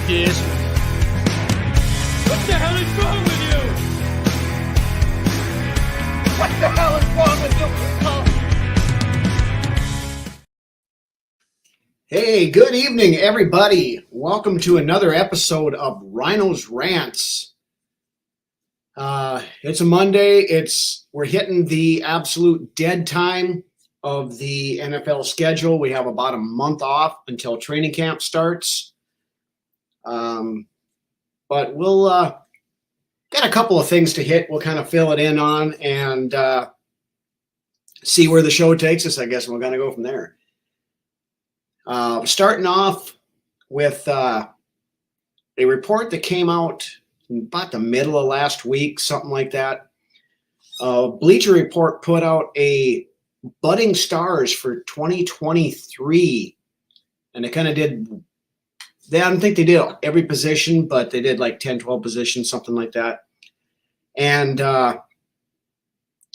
gears. What the hell is wrong with you? What the hell is wrong with you? Hey, good evening, everybody. Welcome to another episode of Ryno's Rants. It's a Monday. We're hitting the absolute dead time of the NFL schedule. We have about a month off until training camp starts. But we'll got a couple of things to hit. We'll kind of fill it in on and see where the show takes us, I guess. We're going to go from there. Starting off with a report that came out about the middle of last week, something like that. Bleacher Report put out a budding stars for 2023, and they kind of did. I don't think they did every position, but they did like 10, 12 positions, something like that. And the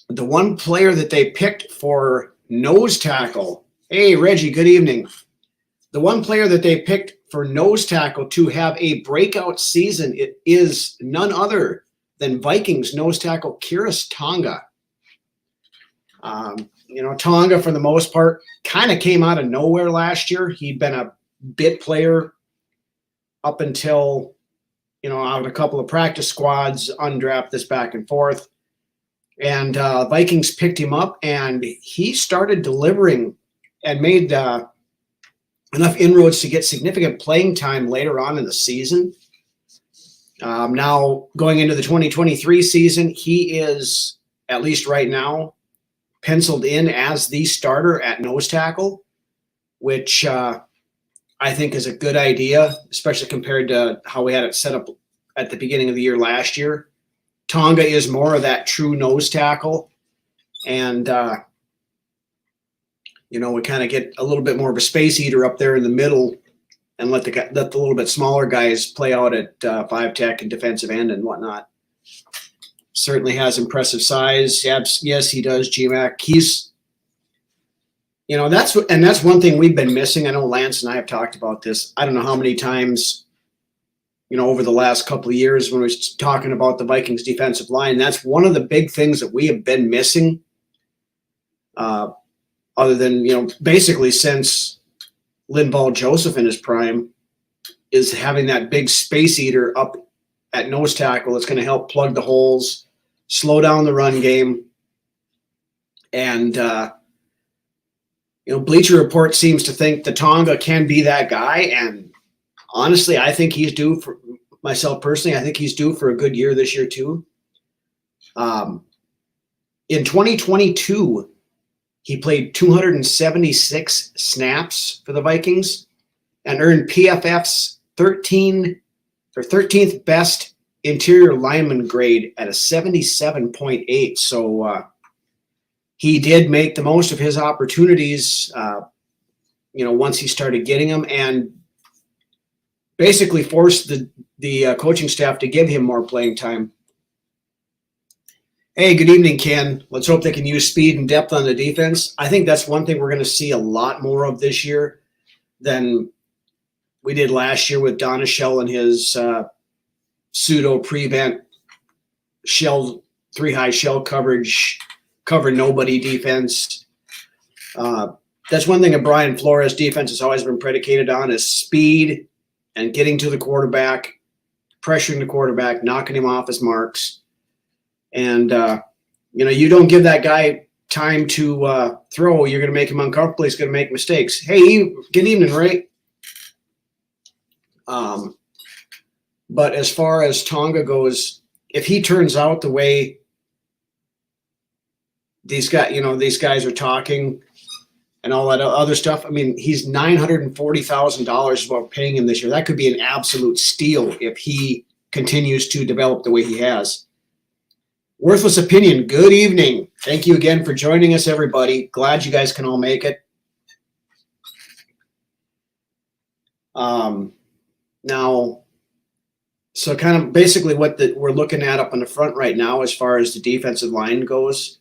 one player that they picked for nose tackle, hey, Reggie, good evening. The one player that they picked for nose tackle to have a breakout season, it is none other than Vikings nose tackle Tonga. Tonga, for the most part, kind of came out of nowhere last year. He'd been a bit player up until, out of a couple of practice squads, undrafted this back and forth. And Vikings picked him up, and he started delivering and made enough inroads to get significant playing time later on in the season. Now, going into the 2023 season, he is, at least right now, penciled in as the starter at nose tackle, which I think is a good idea, especially compared to how we had it set up at the beginning of the year last year. Tonga is more of that true nose tackle, and we kind of get a little bit more of a space eater up there in the middle, and let the little bit smaller guys play out at 5-tech and defensive end and whatnot. Certainly has impressive size. Yes, he does. GMAC. He's, that's one thing we've been missing. I know Lance and I have talked about this. I don't know how many times, over the last couple of years when we're talking about the Vikings defensive line. That's one of the big things that we have been missing. Other than, basically since Linval Joseph in his prime, is having that big space eater up at nose tackle that's going to help plug the holes, slow down the run game. And, Bleacher Report seems to think that Tonga can be that guy. And honestly, I think he's due for myself personally. I think he's due for a good year this year too. In 2022, he played 276 snaps for the Vikings and earned PFF's 13th best interior lineman grade at a 77.8. So he did make the most of his opportunities, once he started getting them, and basically forced the coaching staff to give him more playing time. Hey, good evening, Ken. Let's hope they can use speed and depth on the defense. I think that's one thing we're going to see a lot more of this year than we did last year with Donishell and his pseudo-prevent shell, three-high shell coverage, cover nobody defense. That's one thing that Brian Flores' defense has always been predicated on is speed and getting to the quarterback, pressuring the quarterback, knocking him off his marks. And, you don't give that guy time to throw, you're going to make him uncomfortable. He's going to make mistakes. Hey, good evening, Ray. But as far as Tonga goes, if he turns out the way these guys are talking and all that other stuff, I mean, he's $940,000 is what we're paying him this year. That could be an absolute steal if he continues to develop the way he has. Worthless Opinion, good evening. Thank you again for joining us, everybody. Glad you guys can all make it. Now, so kind of basically what we're looking at up on the front right now as far as the defensive line goes.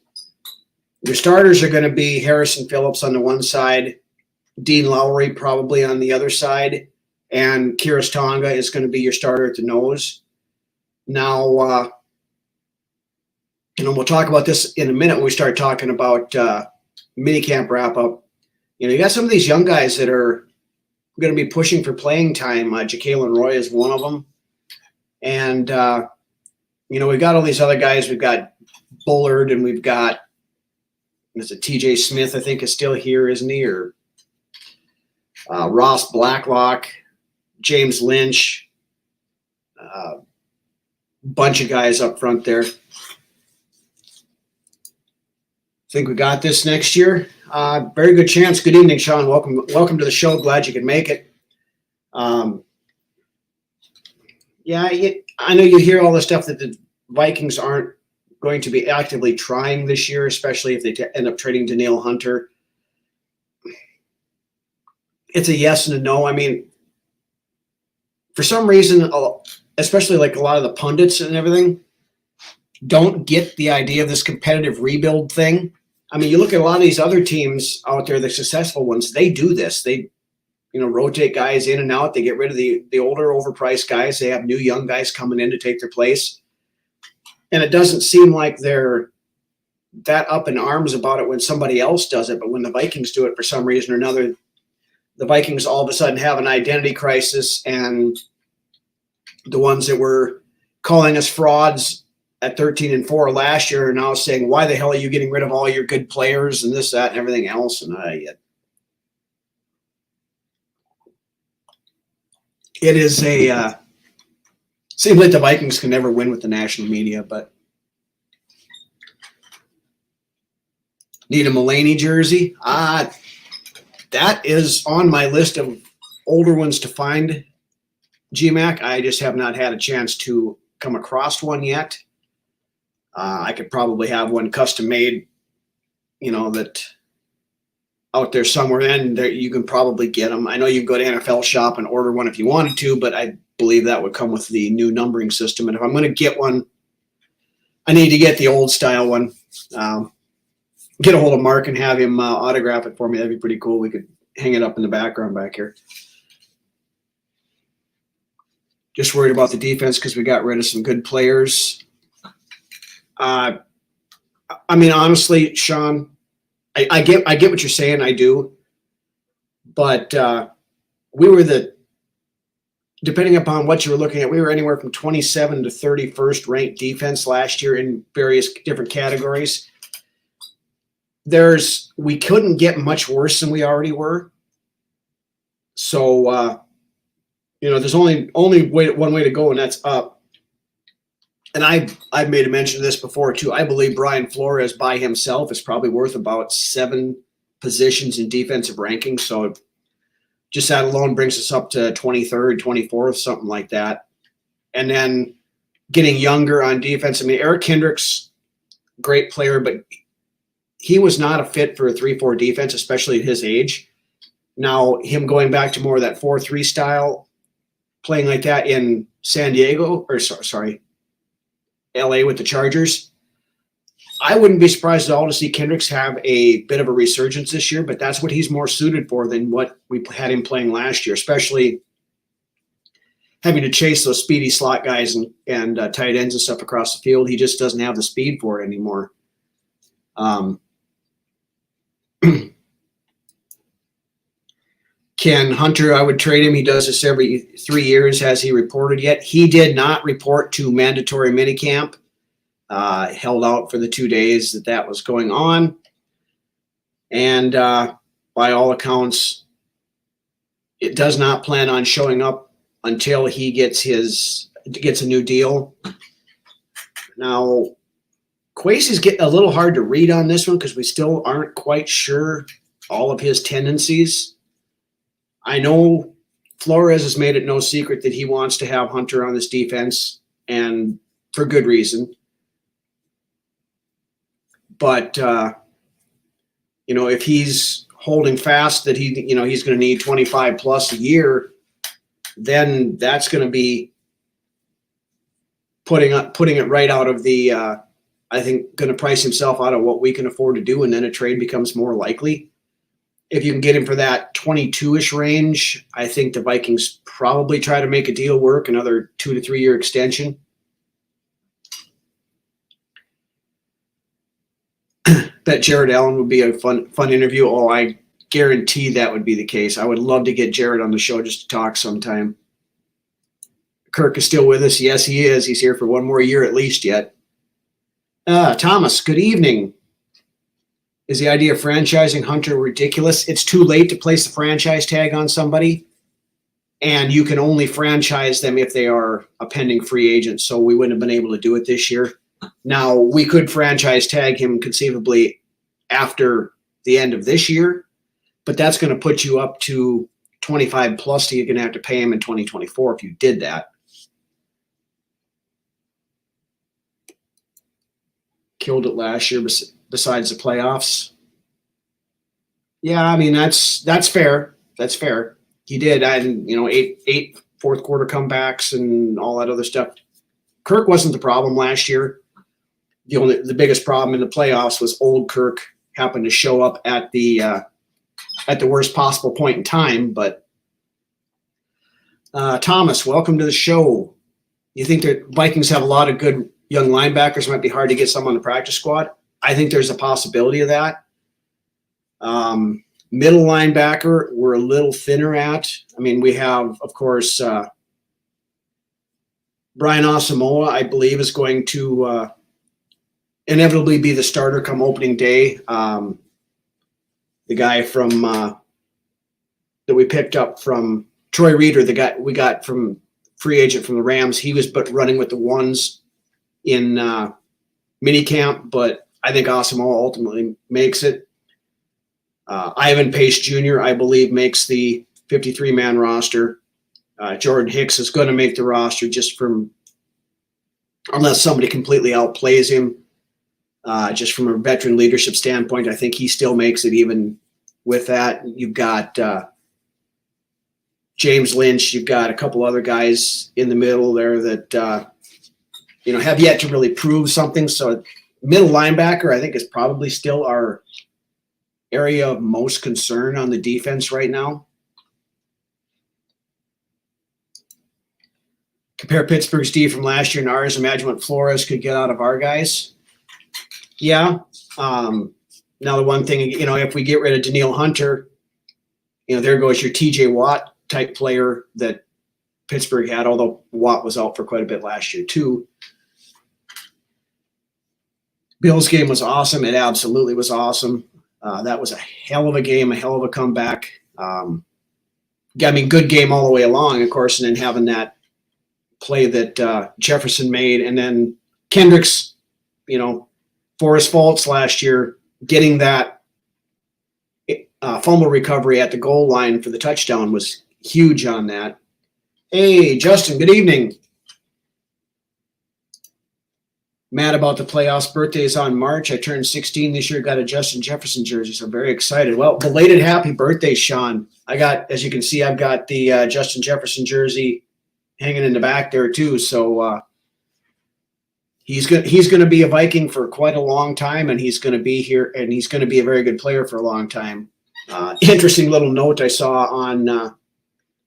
Your starters are going to be Harrison Phillips on the one side, Dean Lowry probably on the other side, and Tonga is going to be your starter at the nose. Now, we'll talk about this in a minute when we start talking about minicamp wrap up. You got some of these young guys that are going to be pushing for playing time. Jacqueline Roy is one of them. And, we've got all these other guys. We've got Bullard, and we've got, is it TJ Smith, I think, is still here, isn't he? Or Ross Blacklock, James Lynch, bunch of guys up front there. Think we got this next year. Very good chance. Good evening, Sean. Welcome to the show. Glad you could make it. I know you hear all the stuff that the Vikings aren't going to be actively trying this year, especially if they end up trading Danielle Hunter. It's a yes and a no. I mean, for some reason, especially like a lot of the pundits and everything, don't get the idea of this competitive rebuild thing. I mean, you look at a lot of these other teams out there, the successful ones, they do this. They, rotate guys in and out. They get rid of the older, overpriced guys. They have new young guys coming in to take their place. And it doesn't seem like they're that up in arms about it when somebody else does it. But when the Vikings do it for some reason or another, the Vikings all of a sudden have an identity crisis, and the ones that were calling us frauds at 13-4 last year are now saying, why the hell are you getting rid of all your good players and this, that, and everything else? And it is seems like the Vikings can never win with the national media, but need a Mulaney jersey. That is on my list of older ones to find, GMAC. I just have not had a chance to come across one yet. I could probably have one custom made, that out there somewhere, and you can probably get them. I know you can go to NFL Shop and order one if you wanted to, but I believe that would come with the new numbering system. And if I'm going to get one, I need to get the old style one. Get a hold of Mark and have him autograph it for me. That'd be pretty cool. We could hang it up in the background back here. Just worried about the defense because we got rid of some good players. I mean, honestly, Sean, I get what you're saying. I do. But we were depending upon what you were looking at, we were anywhere from 27 to 31st ranked defense last year in various different categories. We couldn't get much worse than we already were. So, there's only one way to go, and that's up. And I've made a mention of this before too. I believe Brian Flores by himself is probably worth about 7 positions in defensive ranking. So just that alone brings us up to 23rd, 24th, something like that. And then getting younger on defense. I mean, Eric Kendricks, great player, but he was not a fit for a 3-4 defense, especially at his age. Now, him going back to more of that 4-3 style, playing like that in San Diego, or sorry, LA with the Chargers, I wouldn't be surprised at all to see Kendricks have a bit of a resurgence this year, but that's what he's more suited for than what we had him playing last year, especially having to chase those speedy slot guys and tight ends and stuff across the field. He just doesn't have the speed for it anymore. Ken Hunter, I would trade him. He does this every 3 years. Has he reported yet? He did not report to mandatory minicamp. Held out for the 2 days that was going on. And by all accounts, it does not plan on showing up until he gets a new deal. Now, Kwesi's getting a little hard to read on this one because we still aren't quite sure all of his tendencies. I know Flores has made it no secret that he wants to have Hunter on this defense, and for good reason. But, if he's holding fast that he's going to need 25 plus a year, then that's going to be putting it right out of the, I think, going to price himself out of what we can afford to do, and then a trade becomes more likely. if you can get him for that 22-ish range, I think the Vikings probably try to make a deal work, another 2 to 3 year extension. Bet Jared Allen would be a fun interview. Oh, I guarantee that would be the case. I would love to get Jared on the show just to talk sometime. Kirk is still with us. Yes, he is. He's here for one more year at least yet. Thomas, good evening. Is the idea of franchising Hunter ridiculous? It's too late to place the franchise tag on somebody, and you can only franchise them if they are a pending free agent. So we wouldn't have been able to do it this year. Now, we could franchise tag him conceivably after the end of this year, but that's going to put you up to 25 plus. So you're going to have to pay him in 2024 if you did that. Killed it last year besides the playoffs. Yeah, I mean, that's fair. That's fair. He did, and eight fourth quarter comebacks and all that other stuff. Kirk wasn't the problem last year. The biggest problem in the playoffs was old Kirk happened to show up at the worst possible point in time. But Thomas, welcome to the show. You think the Vikings have a lot of good young linebackers? Might be hard to get some on the practice squad. I think there's a possibility of that. Middle linebacker, we're a little thinner at. I mean, we have, of course, Brian Asamoah, I believe, is going to inevitably be the starter come opening day. The guy from that we picked up from Troy Reeder, the guy we got from free agent from the Rams, he was running with the ones in minicamp, but I think Asamoah ultimately makes it. Ivan Pace Jr., I believe, makes the 53-man roster. Jordan Hicks is going to make the roster unless somebody completely outplays him. Just from a veteran leadership standpoint, I think he still makes it even with that. You've got James Lynch. You've got a couple other guys in the middle there that have yet to really prove something. So middle linebacker, I think, is probably still our area of most concern on the defense right now. Compare Pittsburgh's D from last year and ours. Imagine what Flores could get out of our guys. Yeah. Now the one thing, if we get rid of Danielle Hunter, there goes your TJ Watt type player that Pittsburgh had, although Watt was out for quite a bit last year too. Bill's game was awesome. It absolutely was awesome. That was a hell of a game, a hell of a comeback. Good game all the way along, of course, and then having that play that Jefferson made, and then Kendricks, for his faults last year, getting that fumble recovery at the goal line for the touchdown was huge on that. Hey, Justin, good evening. Mad about the playoffs. Birthday is on March. I turned 16 this year, got a Justin Jefferson jersey, so I'm very excited. Well, belated happy birthday, Sean. As you can see, I've got the Justin Jefferson jersey hanging in the back there too. So he's going to be a Viking for quite a long time, and he's going to be here, and he's going to be a very good player for a long time. Interesting little note I saw on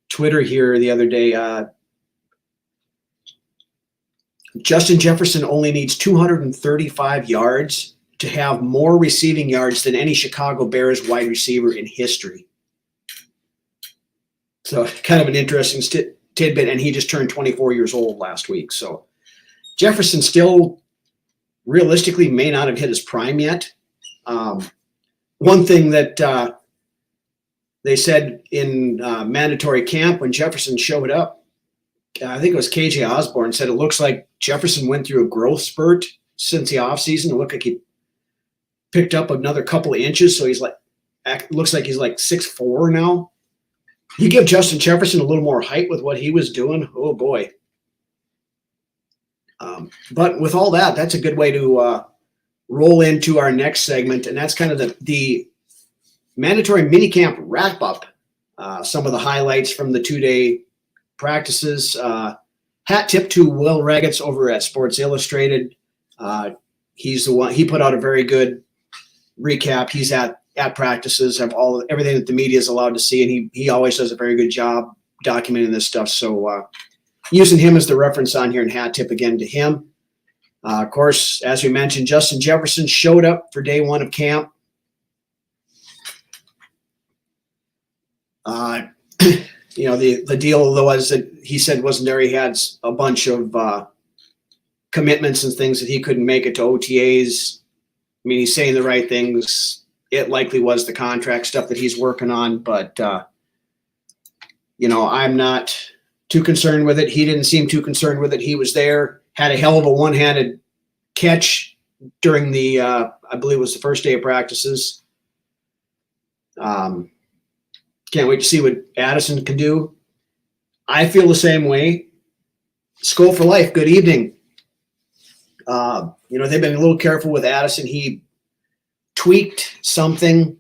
Twitter here the other day. Justin Jefferson only needs 235 yards to have more receiving yards than any Chicago Bears wide receiver in history. So kind of an interesting tidbit, and he just turned 24 years old last week. So Jefferson still realistically may not have hit his prime yet. One thing that they said in mandatory camp when Jefferson showed up, I think it was KJ Osborne, said it looks like Jefferson went through a growth spurt since the offseason. It looked like he picked up another couple of inches, so looks like he's like 6'4" now. You give Justin Jefferson a little more height with what he was doing, oh boy. But with all that, that's a good way to roll into our next segment, and that's kind of the mandatory minicamp wrap-up. Some of the highlights from the 2-day practices. Hat tip to Will Regetz over at Sports Illustrated. He's the one. He put out a very good recap. He's at at practices, have everything that the media is allowed to see, and he always does a very good job documenting this stuff. So using him as the reference on here, and hat tip again to him. Of course, as we mentioned, Justin Jefferson showed up for day one of camp. The deal though was that he said wasn't there. He had a bunch of commitments and things that he couldn't make it to OTAs. I mean, he's saying the right things. It likely was the contract stuff that he's working on, but I'm not too concerned with it. He didn't seem too concerned with it. He was there, had a hell of a one-handed catch during the, I believe it was the first day of practices. Can't wait to see what Addison can do. I feel the same way. Skull for life. Good evening. They've been a little careful with Addison. He tweaked something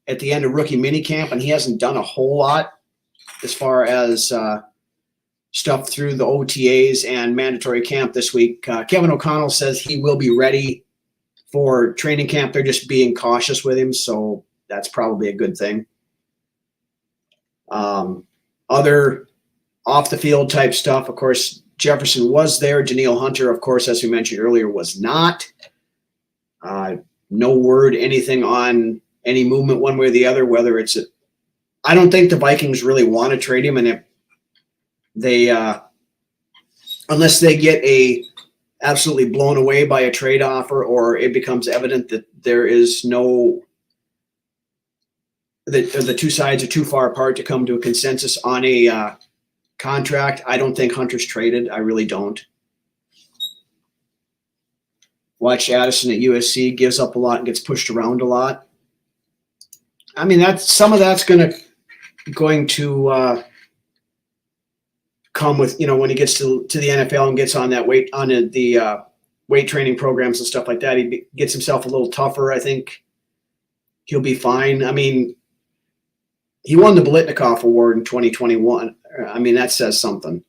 at the end of rookie minicamp, and he hasn't done a whole lot as far as stuff through the OTAs and mandatory camp this week. Kevin O'Connell says he will be ready for training camp. They're just being cautious with him, so that's probably a good thing. Other off the field type stuff, of course, Jefferson was there. Daniil Hunter, of course, as we mentioned earlier, was not. No word, anything on any movement one way or the other, whether it's I don't think the Vikings really want to trade him, and if they unless they get absolutely blown away by a trade offer, or it becomes evident that there is the two sides are too far apart to come to a consensus on a contract. I don't think Hunter's traded. I really don't. Watch Addison at USC, gives up a lot and gets pushed around a lot. I mean, some of that's going to come with, when he gets to the NFL and gets on that weight training programs and stuff like that. He gets himself a little tougher. I think he'll be fine. I mean, he won the Biletnikoff Award in 2021. I mean, that says something.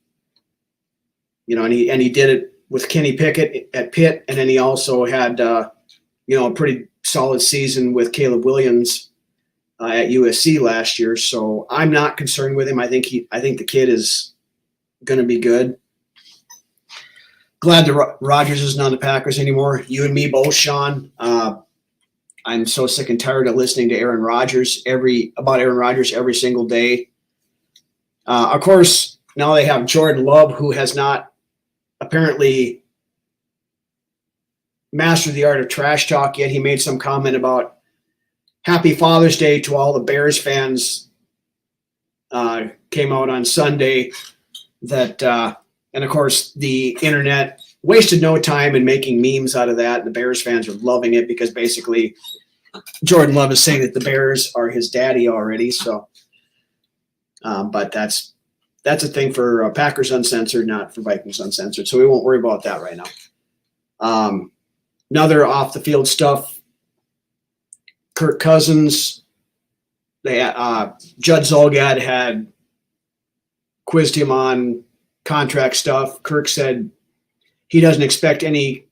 And he did it with Kenny Pickett at Pitt, and then he also had a pretty solid season with Caleb Williams at USC last year. So I'm not concerned with him. I think the kid is going to be good. Glad that Rodgers isn't on the Packers anymore. You and me both, Sean. I'm so sick and tired of listening to Aaron Rodgers every single day. Of course, now they have Jordan Love, who has not apparently mastered the art of trash talk yet. He made some comment about Happy Father's Day to all the Bears fans. Came out on Sunday that, and of course, the internet wasted no time in making memes out of that. The Bears fans are loving it because basically Jordan Love is saying that the Bears are his daddy already. So, but that's a thing for Packers Uncensored, not for Vikings Uncensored. So we won't worry about that right now. Another off the field stuff. Kirk Cousins, Judd Zulgad had quizzed him on contract stuff. Kirk said he doesn't expect any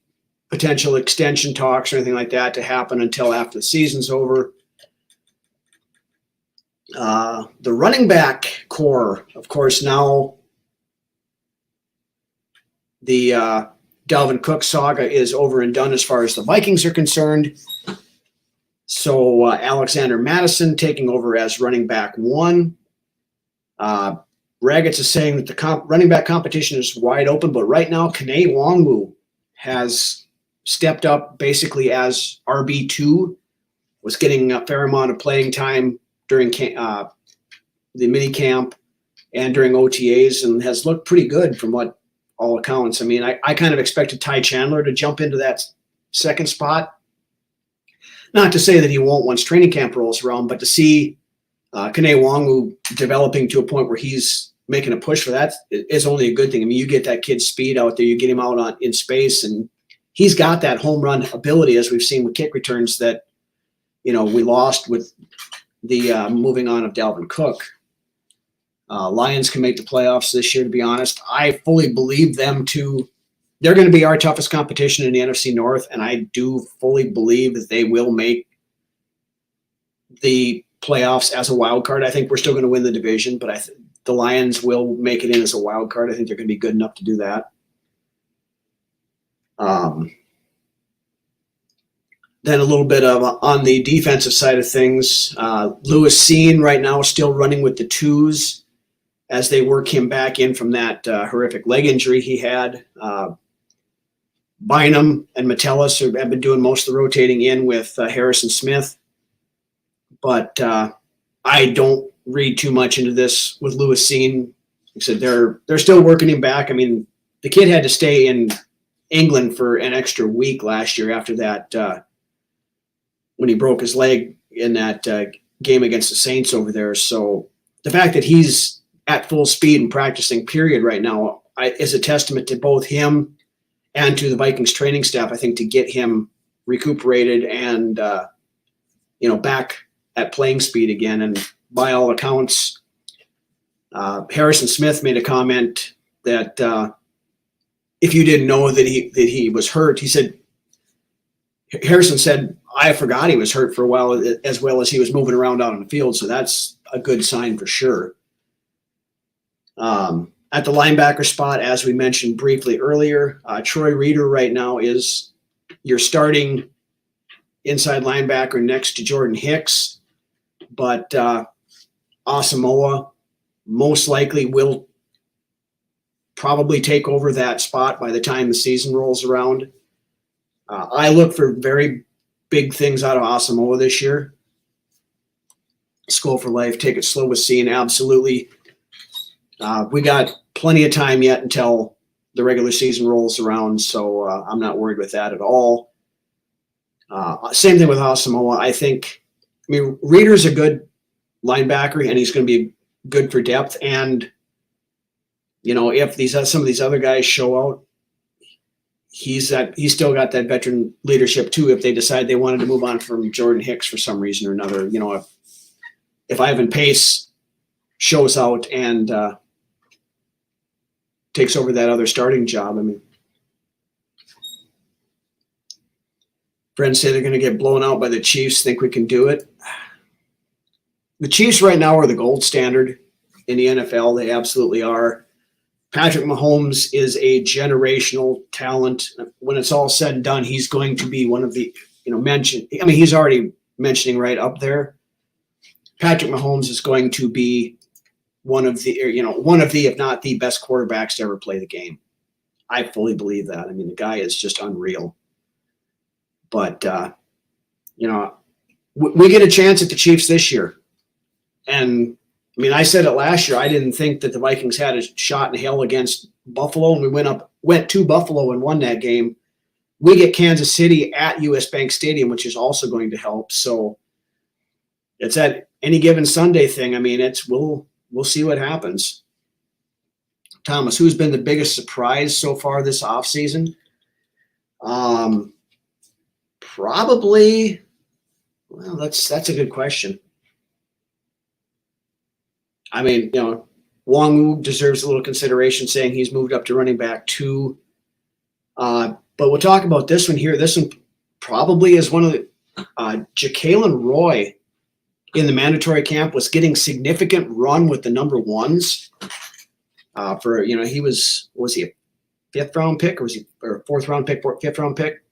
potential extension talks or anything like that to happen until after the season's over. The running back core, of course, now the Dalvin Cook saga is over and done as far as the Vikings are concerned. So Alexander Madison taking over as running back one. Raggets is saying that the running back competition is wide open, but right now Kene Nwangwu has stepped up basically as RB2, was getting a fair amount of playing time during the minicamp and during OTAs, and has looked pretty good from what all accounts. I mean, I kind of expected Ty Chandler to jump into that second spot. Not to say that he won't once training camp rolls around, but to see Kene Nwangwu developing to a point where he's making a push for that is only a good thing. I mean, you get that kid's speed out there, you get him out in space, and he's got that home run ability, as we've seen with kick returns that, we lost with the moving on of Dalvin Cook. Lions can make the playoffs this year, to be honest. I fully believe them to – they're going to be our toughest competition in the NFC North, and I do fully believe that they will make the playoffs as a wild card. I think we're still going to win the division, but the Lions will make it in as a wild card. I think they're going to be good enough to do that. Then a little bit of on the defensive side of things. Lewis Seen right now is still running with the twos as they work him back in from that horrific leg injury he had. Bynum and Metellus have been doing most of the rotating in with Harrison Smith. But I don't read too much into this with Lewis Seen. Like I said, they're still working him back. I mean, the kid had to stay in England for an extra week last year after that when he broke his leg in that game against the Saints over there. So the fact that he's at full speed and practicing period right now is a testament to both him and to the Vikings training staff, I think, to get him recuperated and, back at playing speed again. And by all accounts, Harrison Smith made a comment that if you didn't know that he was hurt, Harrison said, I forgot he was hurt for a while, as well as he was moving around out on the field. So that's a good sign for sure. At the linebacker spot, as we mentioned briefly earlier, Troy Reeder right now is your starting inside linebacker next to Jordan Hicks. But Asamoah most likely will probably take over that spot by the time the season rolls around. I look for very big things out of Asamoah this year. School for life, take it slow with Seen, absolutely. We got plenty of time yet until the regular season rolls around, so I'm not worried with that at all. Same thing with Asamoah. Reeder's a good linebacker, and he's going to be good for depth. And if some of these other guys show out, he's still got that veteran leadership too. If they decide they wanted to move on from Jordan Hicks for some reason or another, if Ivan Pace shows out and takes over that other starting job, friends say they're going to get blown out by the Chiefs. Think we can do it? The Chiefs right now are the gold standard in the NFL. They absolutely are. Patrick Mahomes is a generational talent. When it's all said and done, he's going to be one of the, he's already mentioning right up there. Patrick Mahomes is going to be one of the, if not the best quarterbacks to ever play the game. I fully believe that. The guy is just unreal. But, we get a chance at the Chiefs this year. And, I said it last year. I didn't think that the Vikings had a shot in hell against Buffalo, and we went to Buffalo and won that game. We get Kansas City at US Bank Stadium, which is also going to help. So it's that any given Sunday thing. We'll see what happens. Thomas, who's been the biggest surprise so far this offseason? Probably. Well, that's a good question. Wong deserves a little consideration, saying he's moved up to running back 2. But we'll talk about this one here. This one probably is one of the Jacalyn Roy in the mandatory camp was getting significant run with the number 1s. He was he a 5th round pick, or was he a 4th round pick, 5th round pick?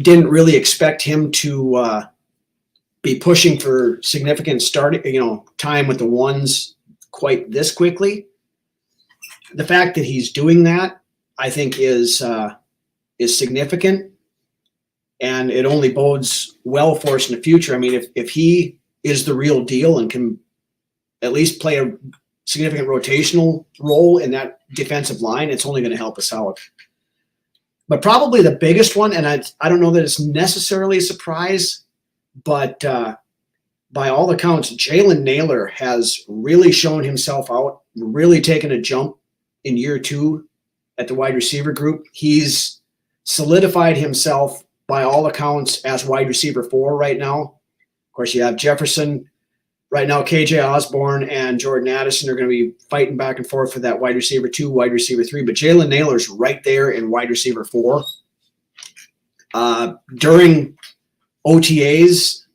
Didn't really expect him to be pushing for significant time with the 1s quite this quickly. The fact that he's doing that, I think, is significant, and it only bodes well for us in the future. If he is the real deal and can at least play a significant rotational role in that defensive line, it's only going to help us out. But probably the biggest one, and I don't know that it's necessarily a surprise, but by all accounts, Jalen Naylor has really shown himself out, really taken a jump in year 2 at the wide receiver group. He's solidified himself by all accounts as wide receiver 4 right now. Of course, you have Jefferson right now. KJ Osborne and Jordan Addison are going to be fighting back and forth for that wide receiver 2, wide receiver 3. But Jalen Naylor's right there in wide receiver 4. During OTAs,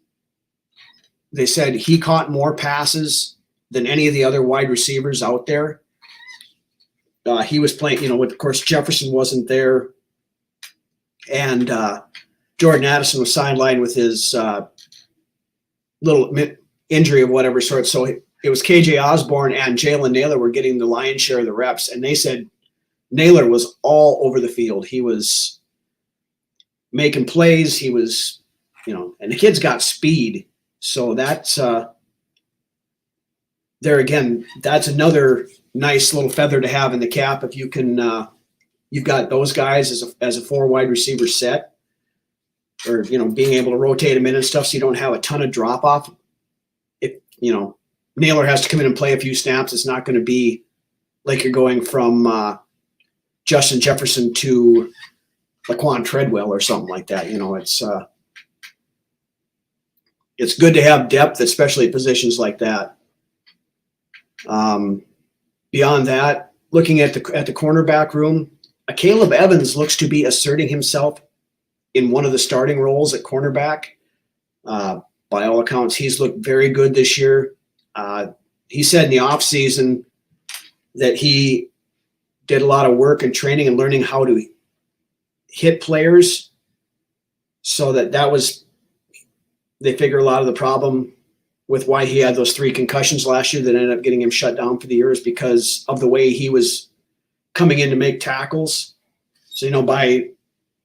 they said he caught more passes than any of the other wide receivers out there. He was playing, of course, Jefferson wasn't there. And Jordan Addison was sidelined with his little injury of whatever sort. So it was KJ Osborne and Jalen Naylor were getting the lion's share of the reps. And they said Naylor was all over the field. He was making plays. He was, and the kid's got speed. So that's there again, that's another nice little feather to have in the cap. If you can, you've got those guys as a 4 wide receiver set, or, being able to rotate them in and stuff so you don't have a ton of drop off. If, Naylor has to come in and play a few snaps, it's not going to be like you're going from Justin Jefferson to Laquan Treadwell or something like that. It's good to have depth, especially at positions like that. Beyond that, looking at the cornerback room, Caleb Evans looks to be asserting himself in one of the starting roles at cornerback. By all accounts, he's looked very good this year. He said in the offseason that he did a lot of work and training and learning how to hit players, so that was, they figure a lot of the problem with why he had those 3 concussions last year that ended up getting him shut down for the year is because of the way he was coming in to make tackles. So, by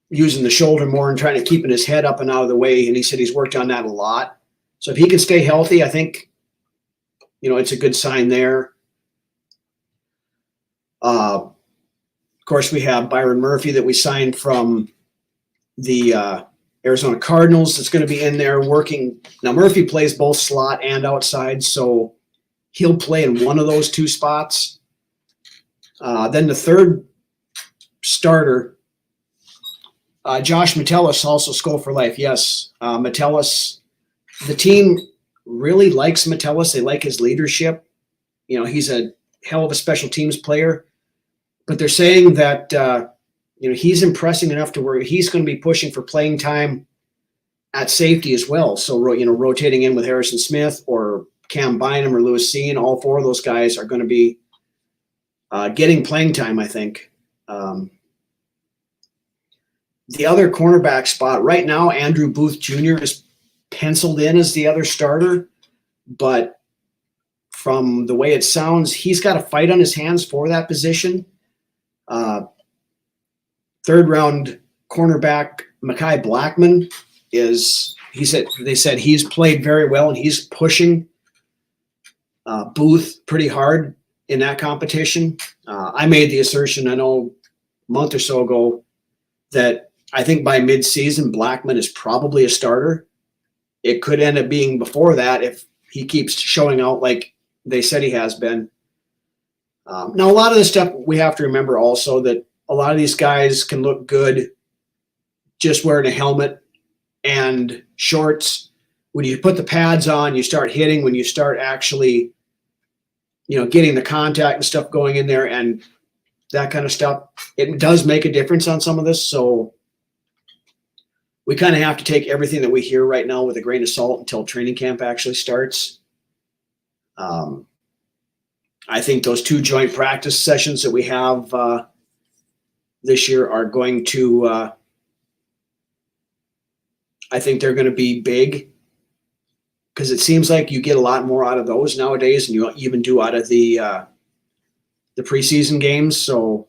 using the shoulder more and trying to keeping his head up and out of the way. And he said he's worked on that a lot. So if he can stay healthy, I think, it's a good sign there. Of course, we have Byron Murphy that we signed from the Arizona Cardinals. That's going to be in there working. Now, Murphy plays both slot and outside, so he'll play in one of those 2 spots. Then the third starter, Josh Metellus, also Skull for Life. Yes, Metellus, the team really likes Metellus. They like his leadership. He's a hell of a special teams player. But they're saying that he's impressing enough to where he's going to be pushing for playing time at safety as well. So, rotating in with Harrison Smith or Cam Bynum or Lewis Cine, all 4 of those guys are going to be getting playing time, I think. The other cornerback spot right now, Andrew Booth Jr. is penciled in as the other starter, but from the way it sounds, he's got a fight on his hands for that position. 3rd round cornerback Mekhi Blackman they said he's played very well and he's pushing Booth pretty hard in that competition. I made the assertion, I know, a month or so ago, that I think by mid-season, Blackman is probably a starter. It could end up being before that if he keeps showing out like they said he has been. Now, a lot of this stuff, we have to remember also that a lot of these guys can look good just wearing a helmet and shorts. When you put the pads on, you start hitting, when you start actually, getting the contact and stuff going in there and that kind of stuff, it does make a difference on some of this. So we kind of have to take everything that we hear right now with a grain of salt until training camp actually starts. I think those 2 joint practice sessions that we have this year are going to, I think they're going to be big, because it seems like you get a lot more out of those nowadays than you even do out of the preseason games. So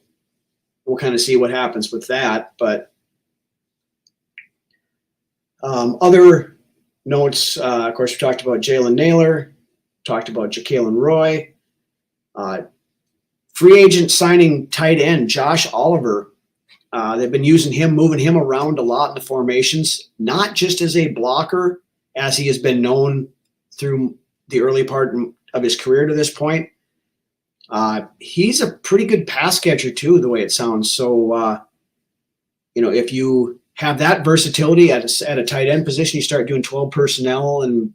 we'll kind of see what happens with that. But other notes, of course, we talked about Jalen Naylor, talked about Jacqueline Roy. Free agent signing tight end Josh Oliver. They've been using him, moving him around a lot in the formations, not just as a blocker, as he has been known through the early part of his career to this point. He's a pretty good pass catcher too, the way it sounds. So, if you have that versatility at a tight end position, you start doing 12 personnel and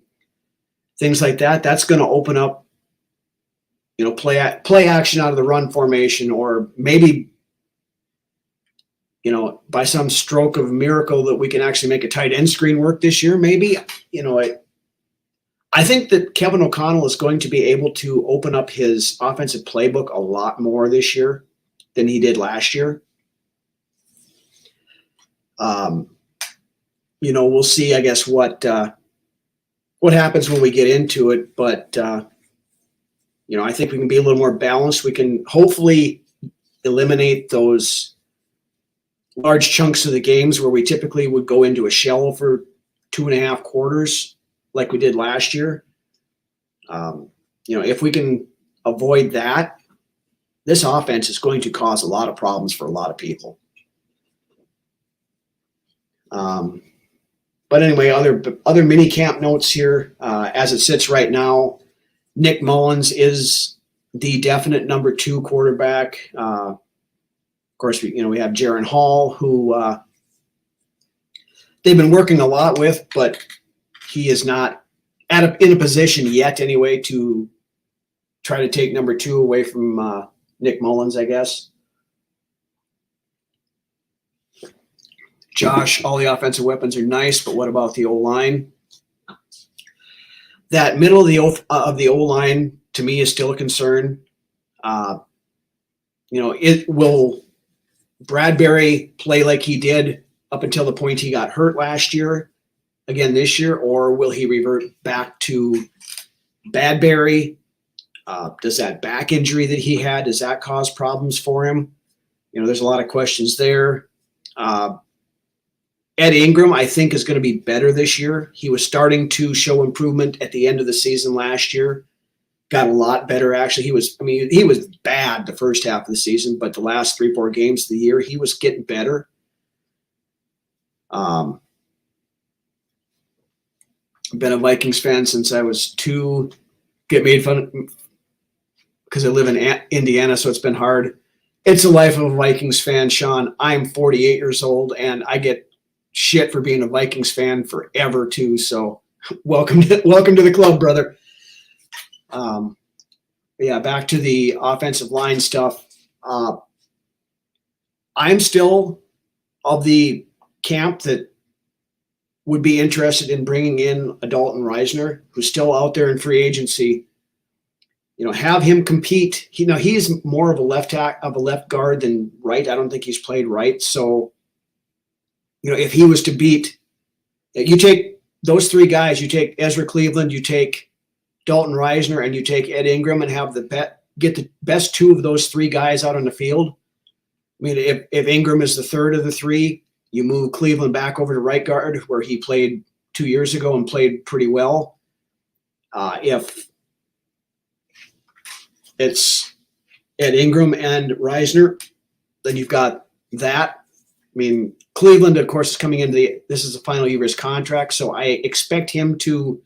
things like that, that's going to open up, play action out of the run formation, or maybe by some stroke of miracle that we can actually make a tight end screen work this year, maybe. I think that Kevin O'Connell is going to be able to open up his offensive playbook a lot more this year than he did last year. We'll see, I guess, what happens when we get into it. But, I think we can be a little more balanced. We can hopefully eliminate those large chunks of the games where we typically would go into a shell for 2.5 quarters like we did last year. If we can avoid that, this offense is going to cause a lot of problems for a lot of people. But anyway, other mini camp notes here. As it sits right now, Nick Mullins is the definite number 2 quarterback. Of course, we have Jaron Hall, who they've been working a lot with, but he is not in a position yet, anyway, to try to take number 2 away from Nick Mullins, I guess. Josh, all the offensive weapons are nice, but what about the O-line? That middle of the O-line, to me, is still a concern. Will Bradbury play like he did up until the point he got hurt last year, again this year, or will he revert back to Bradbury? Does that back injury that he had, does that cause problems for him? There's a lot of questions there. Ed Ingram, I think, is going to be better this year. He was starting to show improvement at the end of the season last year. Got a lot better, actually. He was bad the first half of the season, but the last 3-4 games of the year, he was getting better. I've been a Vikings fan since I was 2. Get made fun of because I live in Indiana, so it's been hard. It's the life of a Vikings fan, Sean. I'm 48 years old, and I get shit for being a Vikings fan forever too. So welcome to the club, brother. Back to the offensive line stuff. I'm still of the camp that would be interested in bringing in a Dalton Reisner, who's still out there in free agency. Have him compete. He's more of a left guard than right. I don't think he's played right. So, if he was to beat, you take those 3 guys, you take Ezra Cleveland, you take Dalton Reisner, and you take Ed Ingram, and have get the best 2 of those 3 guys out on the field. If Ingram is the 3rd of the 3, you move Cleveland back over to right guard, where he played 2 years ago and played pretty well. If it's Ed Ingram and Reisner, then you've got that. Cleveland, of course, is coming into this is the final year of his contract, so I expect him to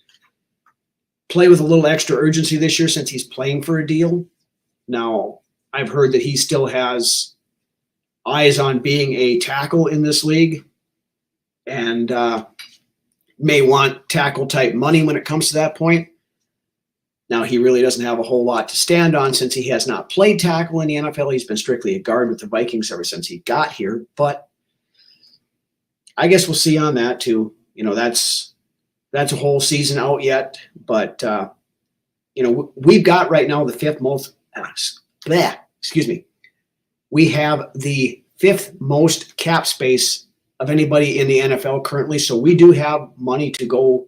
play with a little extra urgency this year since he's playing for a deal. Now, I've heard that he still has eyes on being a tackle in this league and may want tackle-type money when it comes to that point. Now, he really doesn't have a whole lot to stand on since he has not played tackle in the NFL. He's been strictly a guard with the Vikings ever since he got here, but I guess we'll see on that too. That's a whole season out yet, but we've got right now the 5th most. We have the 5th most cap space of anybody in the NFL currently, so we do have money to go.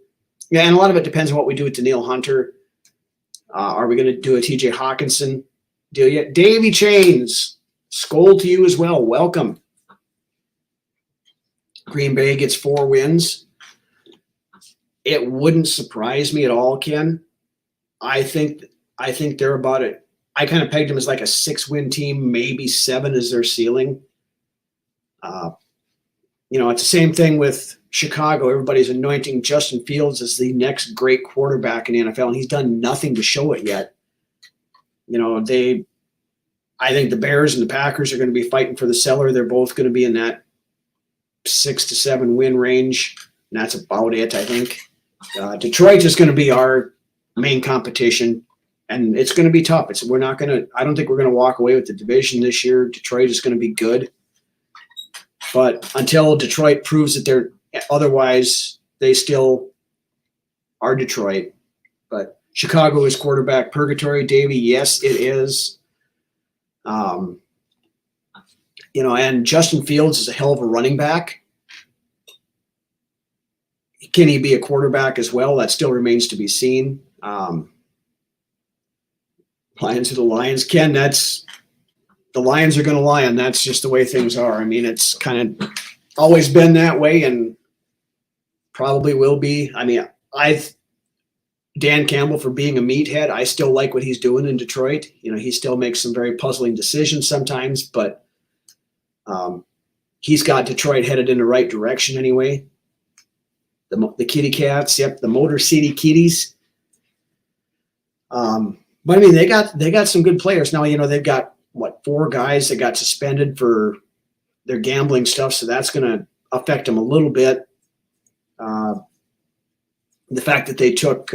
Yeah, and a lot of it depends on what we do with Danielle Hunter. Are we going to do a TJ Hawkinson deal yet? Davy Chains, Skoll to you as well. Welcome. Green Bay gets 4 wins. It wouldn't surprise me at all, Ken. I think they're about it. I kind of pegged them as like a 6-win team, maybe 7 is their ceiling. It's the same thing with Chicago. Everybody's anointing Justin Fields as the next great quarterback in the NFL, and he's done nothing to show it yet. I think the Bears and the Packers are going to be fighting for the cellar. They're both going to be in that 6 to 7 win range, and that's about it, I think. Detroit is going to be our main competition, and it's going to be tough. I don't think we're going to walk away with the division this year. Detroit is going to be good. But until Detroit proves that they're otherwise, they still are Detroit. But Chicago is quarterback purgatory, Davey. Yes, it is. And Justin Fields is a hell of a running back. Can he be a quarterback as well? That still remains to be seen. Lions are the Lions. Ken, the Lions are going to lion. That's just the way things are. I mean, it's kind of always been that way and probably will be. I mean, Dan Campbell for being a meathead, I still like what he's doing in Detroit. He still makes some very puzzling decisions sometimes, but he's got Detroit headed in the right direction anyway. The Kitty Cats, yep, the Motor City Kitties. But I mean, they got some good players now. They've got 4 guys that got suspended for their gambling stuff, so that's going to affect them a little bit. The fact that they took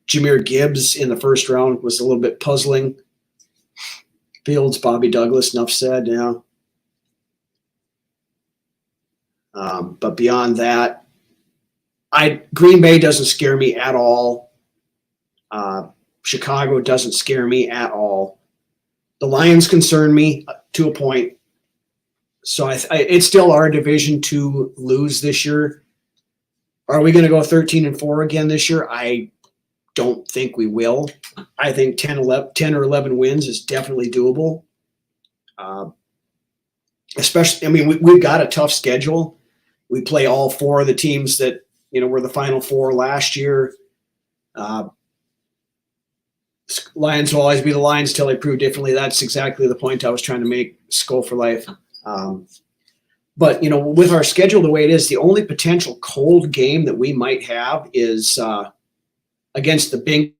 Jahmyr Gibbs in the first round was a little bit puzzling. Fields, Bobby Douglas, enough said. Yeah. But beyond that, Green Bay doesn't scare me at all. Chicago doesn't scare me at all. The Lions concern me to a point. So it's still our division to lose this year. Are we going to go 13-4 again this year? I don't think we will. I think 10 or 11 wins is definitely doable. Especially, I mean, we've got a tough schedule. We play all 4 of the teams that, were the Final Four last year. Lions will always be the Lions till they prove differently. That's exactly the point I was trying to make. Skull for life. But, with our schedule the way it is, the only potential cold game that we might have is against the Bengals.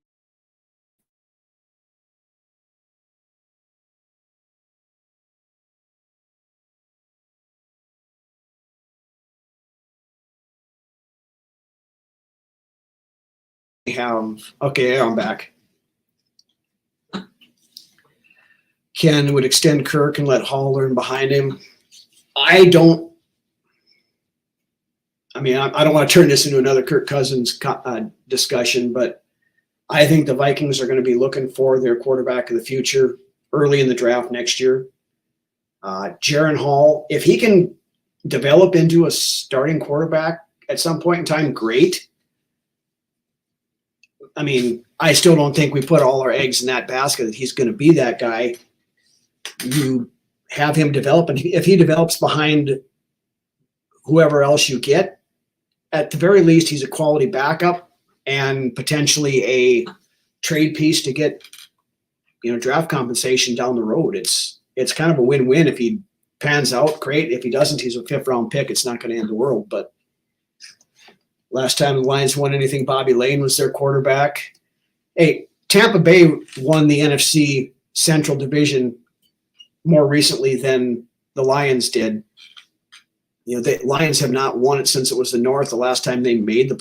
Okay, I'm back. Ken would extend Kirk and let Hall learn behind him. I don't want to turn this into another Kirk Cousins discussion, but I think the Vikings are going to be looking for their quarterback of the future early in the draft next year. Jaron Hall, if he can develop into a starting quarterback at some point in time, great. I mean, I still don't think we put all our eggs in that basket that he's going to be that guy. You have him develop, and if he develops behind whoever else you get, at the very least, he's a quality backup and potentially a trade piece to get, draft compensation down the road. It's kind of a win-win. If he pans out, great. If he doesn't, he's a 5th-round pick. It's not going to end the world. But last time the Lions won anything, Bobby Lane was their quarterback. Hey, Tampa Bay won the NFC Central Division more recently than the Lions did. The Lions have not won it since it was the North. The last time they made the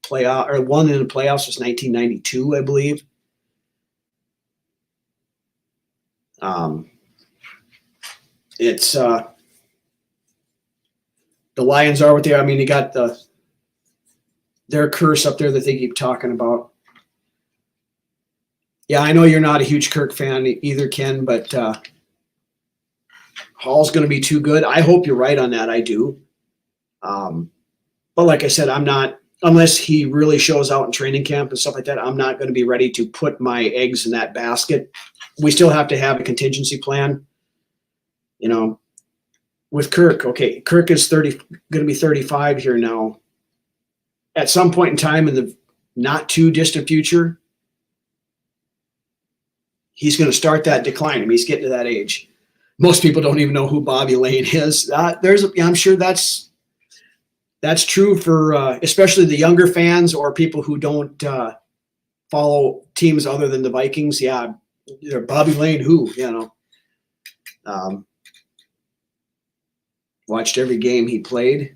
playoff or won in the playoffs was 1992, I believe. It's the Lions are what they are. I mean, you got their curse up there that they keep talking about. Yeah, I know you're not a huge Kirk fan either, Ken, but Hall's going to be too good. I hope you're right on that. I do. But like I said, I'm not, unless he really shows out in training camp and stuff like that, I'm not going to be ready to put my eggs in that basket. We still have to have a contingency plan. With Kirk, okay, Kirk is going to be 35 here now. At some point in time in the not too distant future, he's going to start that decline. I mean, he's getting to that age. Most people don't even know who Bobby Lane is. I'm sure that's true for especially the younger fans or people who don't follow teams other than the Vikings. Yeah, Bobby Lane, who watched every game he played.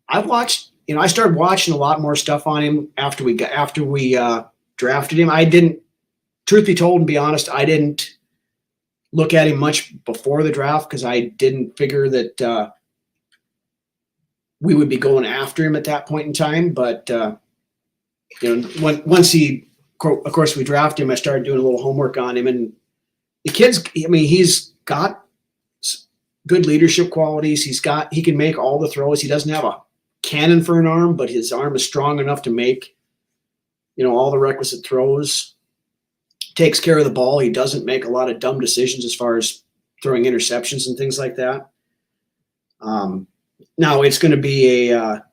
I've watched. I started watching a lot more stuff on him after we drafted him. I didn't, truth be told and be honest, I didn't look at him much before the draft because I didn't figure that we would be going after him at that point in time. But once he, of course, we drafted him, I started doing a little homework on him, and the kid's. I mean, he's got good leadership qualities. He can make all the throws. He doesn't have a cannon for an arm, but his arm is strong enough to make, all the requisite throws. Takes care of the ball. He doesn't make a lot of dumb decisions as far as throwing interceptions and things like that. Now it's going to be a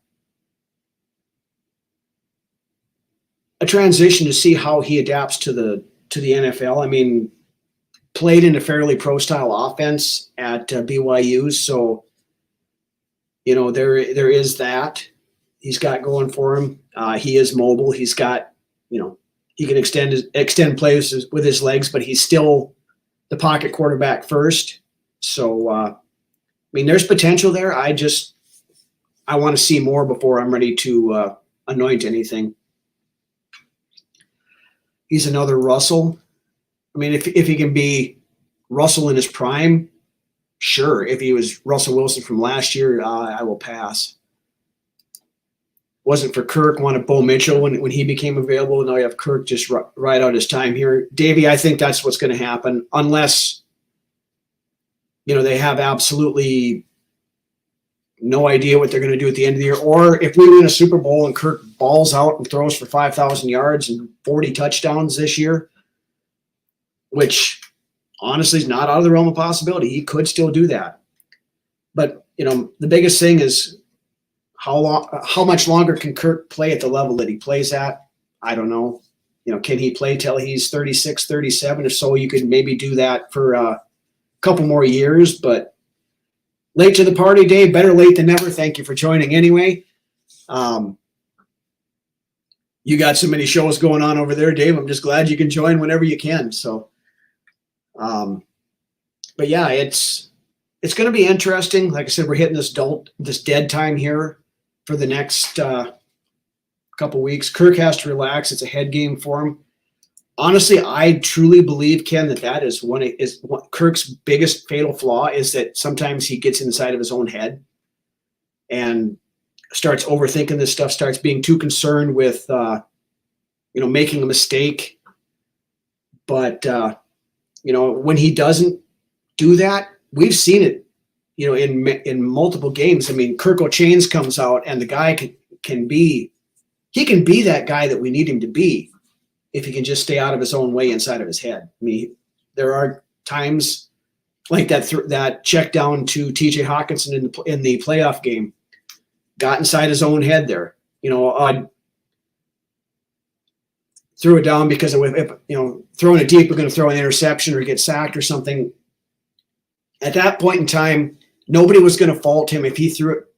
transition to see how he adapts to the NFL. I mean, played in a fairly pro-style offense at BYU, so there is that he's got going for him. He is mobile. He's got he can extend plays with his legs, but he's still the pocket quarterback first. So I mean, there's potential there. I want to see more before I'm ready to anoint anything. He's another Russell. I mean, if he can be Russell in his prime, sure. If he was Russell Wilson from last year, I will pass. Wasn't for Kirk, wanted Bo Mitchell when he became available. Now you have Kirk just right out his time here. Davey, I think that's what's going to happen unless, they have absolutely no idea what they're going to do at the end of the year. Or if we win a Super Bowl and Kirk balls out and throws for 5,000 yards and 40 touchdowns this year, which honestly is not out of the realm of possibility. He could still do that. But, the biggest thing is how much longer can Kirk play at the level that he plays at? I don't know. Can he play till he's 36, 37? If so, you could maybe do that for a couple more years. But late to the party, Dave. Better late than never. Thank you for joining anyway. You got so many shows going on over there, Dave. I'm just glad you can join whenever you can. So, but yeah, it's going to be interesting. Like I said, we're hitting this dead time here for the next couple weeks. Kirk has to relax. It's a head game for him. Honestly, I truly believe, Ken, that is Kirk's biggest fatal flaw is that sometimes he gets inside of his own head and starts overthinking this stuff, starts being too concerned with, making a mistake. But, when he doesn't do that, we've seen it, in multiple games. I mean, Kirk O'Chains comes out and the guy can be that guy that we need him to be if he can just stay out of his own way inside of his head. I mean, there are times like that check down to TJ Hawkinson in the playoff game, got inside his own head there. Threw it down because throwing it deep, we're going to throw an interception or get sacked or something. At that point in time, nobody was going to fault him if he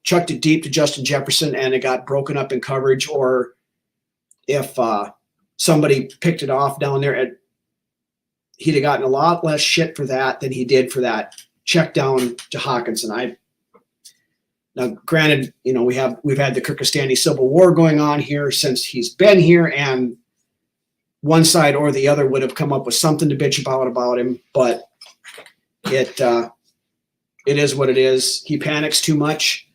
chucked it deep to Justin Jefferson and it got broken up in coverage, or if somebody picked it off down there. He'd have gotten a lot less shit for that than he did for that check down to Hawkinson. Now, granted, we've had the Kirkistani Civil War going on here since he's been here, and one side or the other would have come up with something to bitch about him, but it is what it is. He panics too much.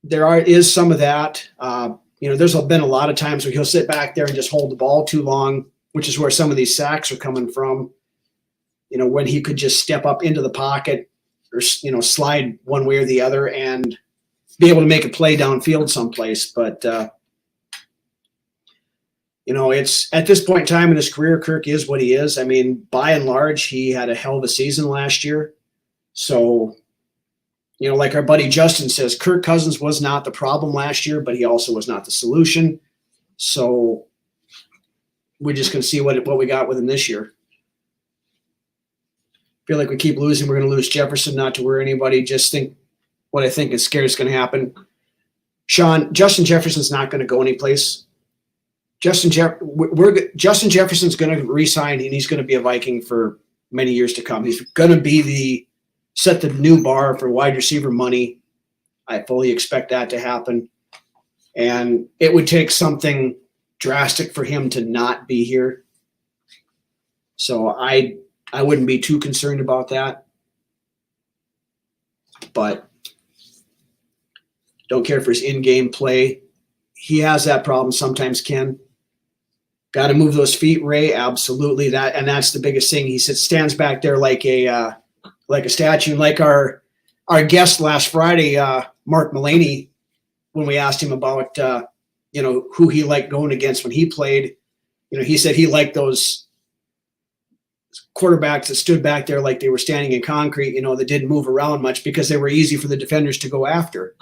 Is some of that. There's been a lot of times where he'll sit back there and just hold the ball too long, which is where some of these sacks are coming from. When he could just step up into the pocket or, slide one way or the other and be able to make a play downfield someplace. But, it's at this point in time in his career, Kirk is what he is. I mean, by and large, he had a hell of a season last year. So, like our buddy Justin says, Kirk Cousins was not the problem last year, but he also was not the solution. So we're just going to see what we got with him this year. Feel like we keep losing. We're going to lose Jefferson, not to worry anybody. Just think what I think is scared is going to happen. Sean, Justin Jefferson's not going to go anyplace. Justin Jefferson's going to re-sign, and he's going to be a Viking for many years to come. He's going to set the new bar for wide receiver money. I fully expect that to happen. And it would take something drastic for him to not be here. So I wouldn't be too concerned about that. But Don't care for his in-game play. He has that problem sometimes, Ken. Got to move those feet, Ray. Absolutely. That's the biggest thing. He stands back there like a statue, like our guest last Friday, Mark Mulaney, when we asked him about who he liked going against when he played. He said he liked those quarterbacks that stood back there like they were standing in concrete, that didn't move around much because they were easy for the defenders to go after.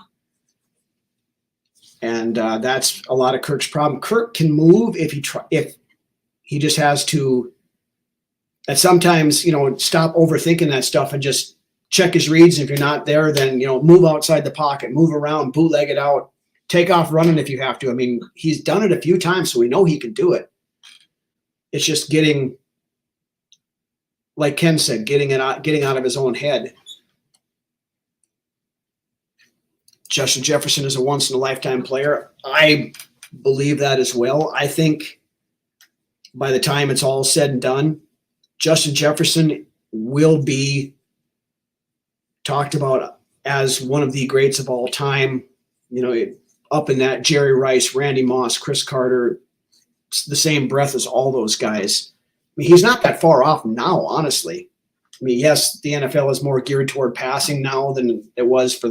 And that's a lot of Kirk's problem. Kirk can move if he just has to, and sometimes, stop overthinking that stuff and just check his reads. If you're not there, then, move outside the pocket, move around, bootleg it out, take off running if you have to. I mean, he's done it a few times, so we know he can do it. It's just getting, like Ken said, getting out of his own head. Justin Jefferson is a once-in-a-lifetime player. I believe that as well. I think by the time it's all said and done, Justin Jefferson will be talked about as one of the greats of all time, up in that Jerry Rice, Randy Moss, Chris Carter, the same breath as all those guys. I mean, he's not that far off now, honestly. I mean, yes, the NFL is more geared toward passing now than it was for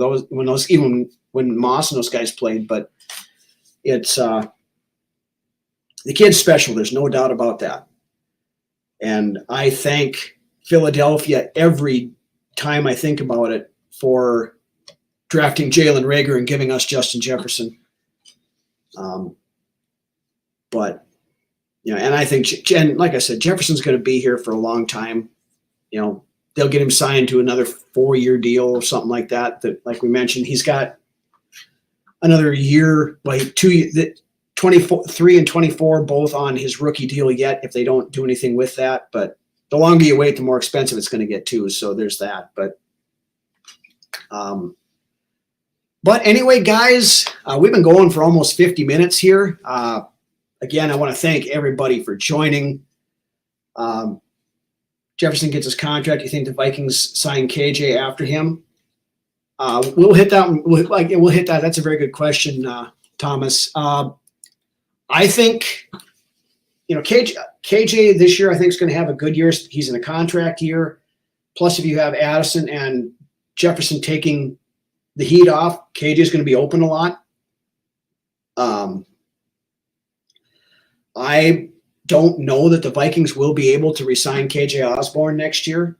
even when Moss and those guys played, but it's the kid's special. There's no doubt about that. And I thank Philadelphia every time I think about it for drafting Jalen Reagor and giving us Justin Jefferson. But, and I think, like I said, Jefferson's going to be here for a long time. They'll get him signed to another 4-year deal or something like that. That, like we mentioned, he's got another year, like 23 and 24, both on his rookie deal yet, if they don't do anything with that. But the longer you wait, the more expensive it's going to get too. So there's that. But anyway, guys, we've been going for almost 50 minutes here. Again, I want to thank everybody for joining. Jefferson gets his contract. You think the Vikings sign KJ after him? We'll hit that. We'll hit that. That's a very good question, Thomas. I think, KJ this year, I think is going to have a good year. He's in a contract year. Plus, if you have Addison and Jefferson taking the heat off, KJ is going to be open a lot. I don't know that the Vikings will be able to re-sign KJ Osborne next year.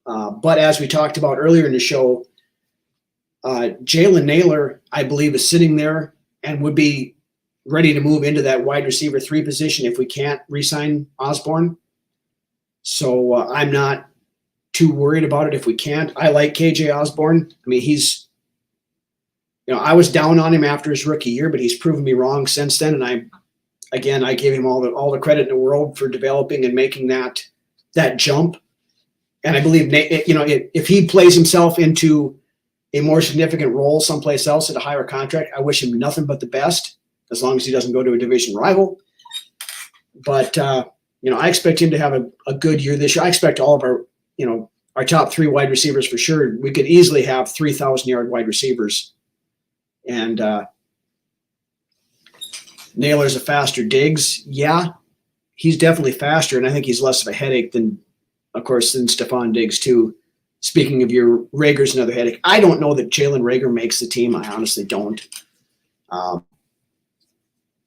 But as we talked about earlier in the show, Jalen Naylor, I believe, is sitting there and would be ready to move into that wide receiver 3 position if we can't re-sign Osborne. So I'm not too worried about it if we can't. I like KJ Osborne. I mean, he's, I was down on him after his rookie year, but he's proven me wrong since then. And I give him all the credit in the world for developing and making that jump. And I believe, if he plays himself into a more significant role someplace else at a higher contract, I wish him nothing but the best, as long as he doesn't go to a division rival. But, I expect him to have a good year this year. I expect all of our top 3 wide receivers for sure. We could easily have 3,000-yard wide receivers. And Naylor's a faster Diggs. Yeah, he's definitely faster, and I think he's less of a headache than Stephon Diggs too. Speaking of your Reagor's another headache. I don't know that Jalen Reagor makes the team. I honestly don't.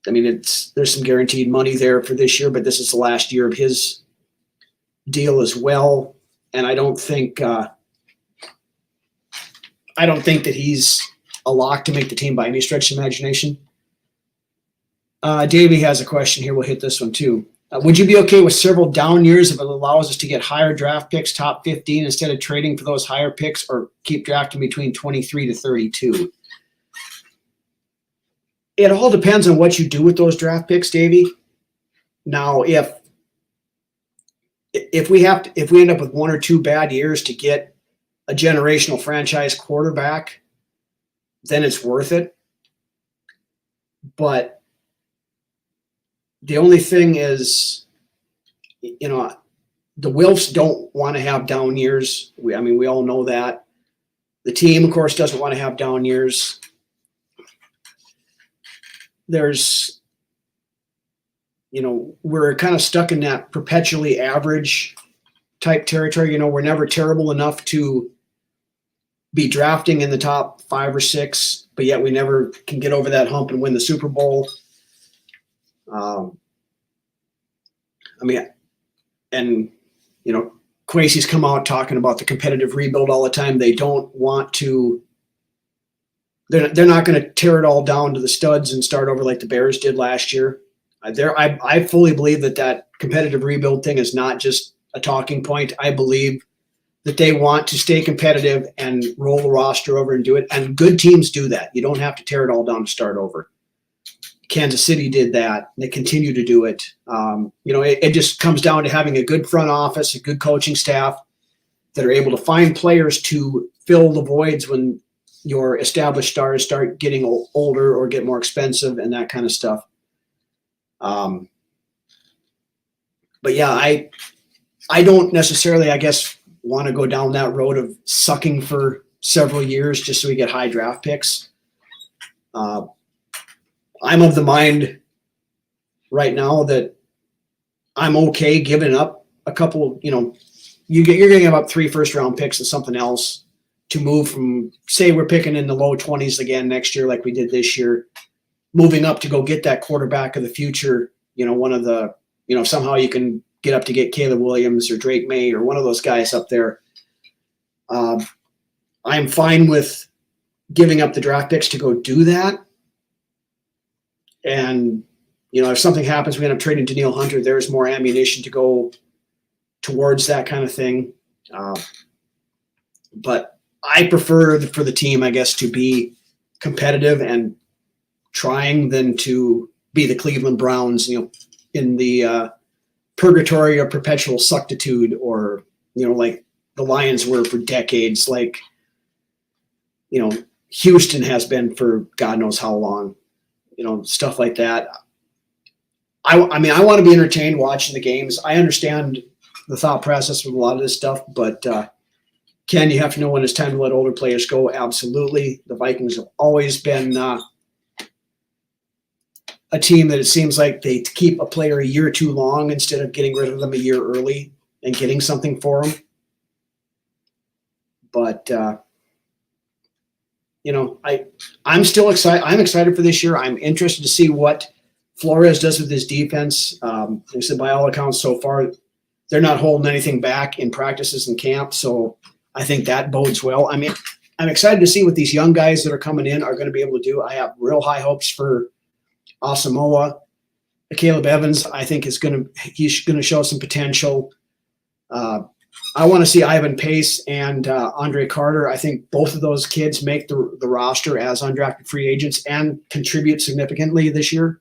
There's some guaranteed money there for this year, but this is the last year of his deal as well. And I don't think that he's a lock to make the team by any stretch of imagination. Davey has a question here. We'll hit this one too. Would you be okay with several down years if it allows us to get higher draft picks, top 15, instead of trading for those higher picks, or keep drafting between 23 to 32? It all depends on what you do with those draft picks, Davey. Now, if we end up with 1 or 2 bad years to get a generational franchise quarterback, then it's worth it. But the only thing is, the Wilfs don't want to have down years. We all know that. The team, of course, doesn't want to have down years. there's, we're kind of stuck in that perpetually average type territory. We're never terrible enough to be drafting in the top 5 or 6, but yet we never can get over that hump and win the Super Bowl. Quasey's come out talking about the competitive rebuild all the time. They don't want to. They're not going to tear it all down to the studs and start over like the Bears did last year. I fully believe that competitive rebuild thing is not just a talking point. I believe that they want to stay competitive and roll the roster over and do it. And good teams do that. You don't have to tear it all down to start over. Kansas City did that. They continue to do it. It just comes down to having a good front office, a good coaching staff that are able to find players to fill the voids when your established stars start getting older or get more expensive and that kind of stuff. But yeah, I don't necessarily, I guess, want to go down that road of sucking for several years just so we get high draft picks. I'm of the mind right now that I'm okay giving up a couple, you're going to give up 3 first-round picks and something else to move from, say we're picking in the low 20s again next year like we did this year, moving up to go get that quarterback of the future, one of the, somehow you can get up to get Caleb Williams or Drake May or one of those guys up there. I'm fine with giving up the draft picks to go do that. And, if something happens, we end up trading Danielle Hunter, there's more ammunition to go towards that kind of thing. But I prefer for the team, I guess, to be competitive and trying than to be the Cleveland Browns, in the purgatory of perpetual suctitude, or, like the Lions were for decades, like, Houston has been for God knows how long. Stuff like that. I want to be entertained watching the games. I understand the thought process with a lot of this stuff, but Ken, you have to know when it's time to let older players go. Absolutely. The Vikings have always been a team that it seems like they keep a player a year too long instead of getting rid of them a year early and getting something for them. But I'm still excited. I'm excited for this year. I'm interested to see what Flores does with his defense. Like I said, by all accounts so far, they're not holding anything back in practices and camp. So I think that bodes well. I'm excited to see what these young guys that are coming in are going to be able to do. I have real high hopes for Asamoah. Caleb Evans, I think he's going to show some potential. I want to see Ivan Pace and Andre Carter. I think both of those kids make the roster as undrafted free agents and contribute significantly this year.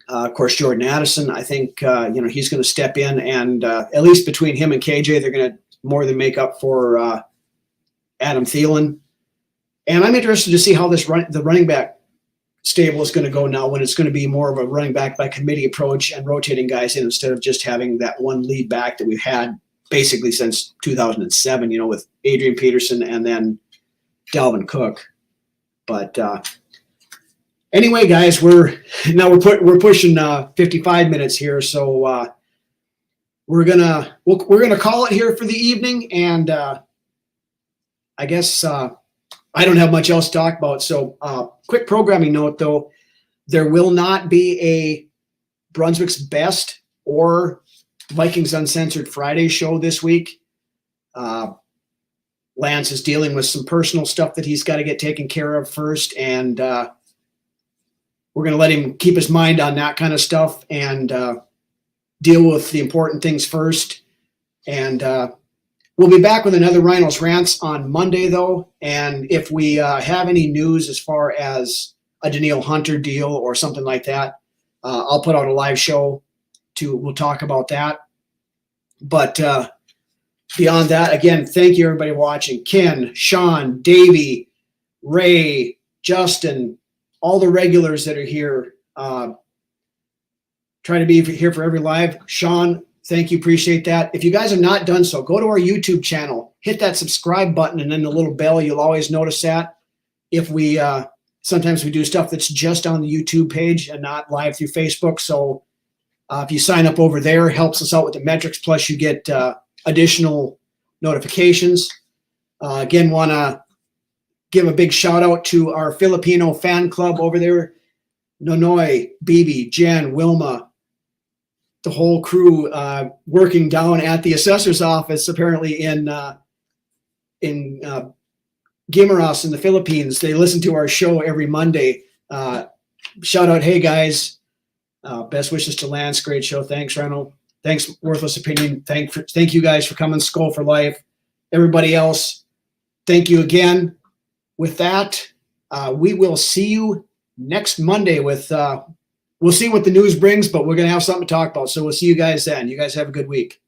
Of course, Jordan Addison, I think, he's going to step in and at least between him and KJ, they're going to more than make up for Adam Thielen. And I'm interested to see how the running back stable is going to go now when it's going to be more of a running back by committee approach and rotating guys in instead of just having that one lead back that we've had basically since 2007, with Adrian Peterson and then Dalvin Cook. But anyway, guys, we're pushing 55 minutes here, so we're gonna call it here for the evening, and I guess I don't have much else to talk about. So quick programming note, though, there will not be a Brunswick's Best or Vikings Uncensored Friday show this week. Lance is dealing with some personal stuff that he's got to get taken care of first, and we're going to let him keep his mind on that kind of stuff and deal with the important things first. And we'll be back with another Ryno's Rants on Monday, though. And if we have any news as far as a Danielle Hunter deal or something like that, I'll put out a live show we'll talk about that. But beyond that, again, thank you everybody watching. Ken, Sean, Davey, Ray, Justin, all the regulars that are here. Trying to be here for every live. Sean, thank you. Appreciate that. If you guys have not done so, go to our YouTube channel, hit that subscribe button and then the little bell. You'll always notice that. If we sometimes we do stuff that's just on the YouTube page and not live through Facebook. So if you sign up over there, it helps us out with the metrics. Plus, you get additional notifications. Again, want to give a big shout out to our Filipino fan club over there. Nonoy, Bibi, Jen, Wilma, the whole crew working down at the assessor's office, apparently in Guimaras in the Philippines. They listen to our show every Monday. Shout out, hey guys. Best wishes to Lance. Great show. Thanks, Ryno. Thanks, Worthless Opinion. Thank you guys for coming. Skull for life. Everybody else, thank you again. With that, we will see you next Monday with we'll see what the news brings, but we're going to have something to talk about. So we'll see you guys then. You guys have a good week.